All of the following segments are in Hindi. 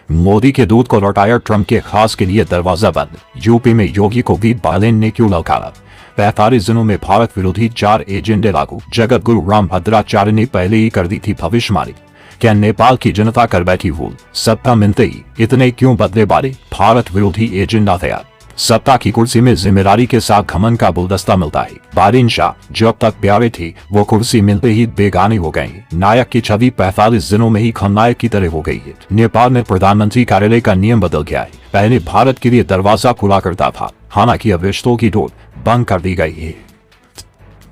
मोदी के दूध को लौटाया ट्रंप के खास के लिए दरवाजा बंद। यूपी में योगी को भी बालेन ने क्यों लौटाया। 45 दिनों में भारत विरोधी 4 एजेंडे लागू। जगत गुरु राम भद्राचार्य ने पहले ही कर दी थी भविष्यवाणी। क्या नेपाल की जनता कर बैठी भूल। सत्ता मिलते ही इतने क्यों बदले बारे। भारत विरोधी एजेंडा तैयार। सत्ता की कुर्सी में जिम्मेदारी के साथ घमंड का गुलदस्ता मिलता है। बारिन शाह जब तक प्यारे थे वो कुर्सी मिलते ही बेगानी हो गए। नायक की छवि 45 दिनों में ही खलनायक की तरह हो गई है। नेपाल में प्रधानमंत्री कार्यालय का नियम बदल गया है। पहले भारत के लिए दरवाजा खुला करता था, हालांकि अब रिश्तों की डोर बंद कर दी गई है।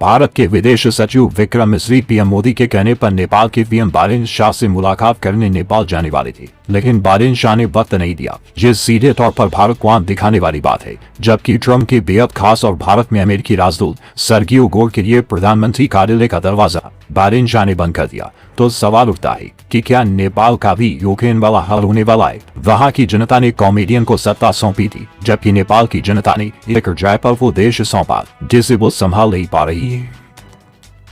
भारत के विदेश सचिव विक्रम मिश्री पीएम मोदी के कहने पर नेपाल के पीएम बारिन शाह से मुलाकात करने नेपाल जाने वाले थे, लेकिन बारिन शाह ने वक्त नहीं दिया। ये सीधे तौर पर भारत को आंख दिखाने वाली बात है। जबकि ट्रंप के बेहद खास और भारत में अमेरिकी राजदूत सर्गियो गोर के लिए प्रधानमंत्री कार्यालय का दरवाजा बारिन शाह ने बंद कर दिया, तो सवाल उठता है कि क्या नेपाल का भी यूक्रेन वाला हाल होने वाला है। वहां की जनता ने कॉमेडियन को सत्ता सौंपी थी, जबकि नेपाल की जनता ने एक ड्राइवर वो देश सौंपा जिसे वो संभाल नहीं पा रही है।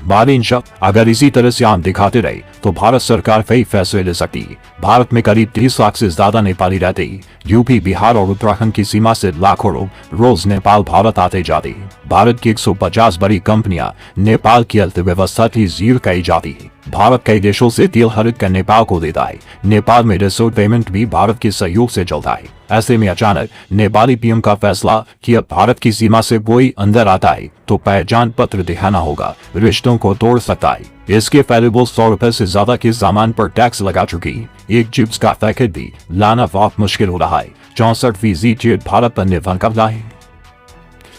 बारिन शाह अगर इसी तरह से आंख दिखाते रहे तो भारत सरकार कई फैसले ले सकती है। भारत में करीब 30 लाख से ज्यादा नेपाली रहते हैं। यूपी, बिहार और उत्तराखंड की सीमा से लाखों लोग रोज नेपाल भारत आते जाते हैं। भारत की 150 बड़ी कंपनियां नेपाल की अर्थव्यवस्था की रीढ़ कही जाती है। भारत कई देशों से तेल खरीद कर नेपाल को देता है। नेपाल में रिसोर्ट पेमेंट भी भारत के सहयोग से चलता है। ऐसे में अचानक नेपाली पीएम का फैसला कि अब भारत की सीमा से कोई अंदर आता है तो पहचान पत्र दिखाना होगा, रिश्तों को तोड़ सकता है। इसके पहले वो 100 रुपए से ज्यादा के सामान पर टैक्स लगा चुकी है। एक चिप्स का पैकेट भी लाना बहुत मुश्किल हो रहा है। 64% जेट भारत पर निर्भर करता है।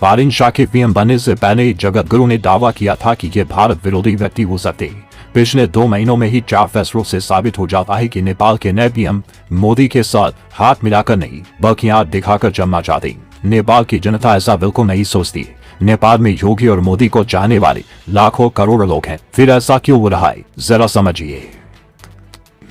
बारिन शाह के पीएम बनने से पहले जगत गुरु ने दावा किया था कि ये भारत विरोधी व्यक्ति हो सकते हैं। पिछले 2 महीनों में ही 4 फैसलों से साबित हो जाता है कि नेपाल के नए पीएम मोदी के साथ हाथ मिलाकर नहीं बल्कि हाथ दिखाकर चलना चाहते हैं। नेपाल की जनता ऐसा बिल्कुल नहीं सोचती है। नेपाल में योगी और मोदी को चाहने वाले लाखों करोड़ों लोग हैं। फिर ऐसा क्यों हो रहा है, जरा समझिए।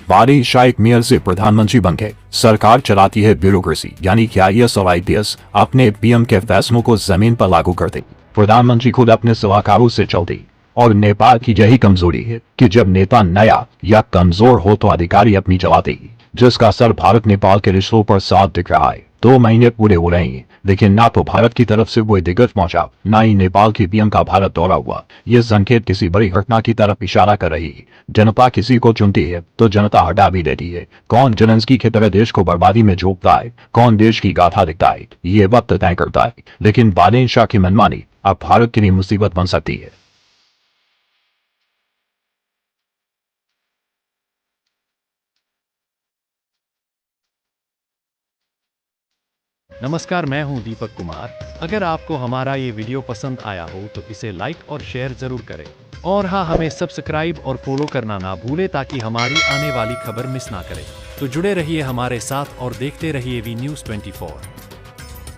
बारिन शाह एक मेयर से प्रधानमंत्री बन गए। सरकार चलाती है ब्यूरोक्रेसी, यानी कि IAS और IPS अपने पीएम के फैसलों को जमीन पर लागू करते। प्रधानमंत्री खुद अपने सलाहकारों से चलते। और नेपाल की यही कमजोरी है कि जब नेता नया या कमजोर हो तो अधिकारी अपनी चलाते, जिसका असर भारत नेपाल के रिश्तों पर साफ दिख रहा है। 2 महीने पूरे हो रहे हैं, लेकिन ना तो भारत की तरफ से कोई दिक्कत पहुंचा, ना ही नेपाल की पीएम का भारत दौरा हुआ। ये संकेत किसी बड़ी घटना की तरफ इशारा कर रही है। जनता किसी को चुनती है तो जनता हटा भी देती है। कौन जेलेंस्की की तरह देश को बर्बादी में झोंकता है, कौन देश की गाथा दिखता है, ये वक्त तय करता है। लेकिन बारिन शाह की मनमानी अब भारत के लिए मुसीबत बन सकती है। नमस्कार, मैं हूं दीपक कुमार। अगर आपको हमारा ये वीडियो पसंद आया हो तो इसे लाइक और शेयर जरूर करें। और हाँ, हमें सब्सक्राइब और फॉलो करना ना भूलें ताकि हमारी आने वाली खबर मिस ना करें। तो जुड़े रहिए हमारे साथ और देखते रहिए वी न्यूज़ 24।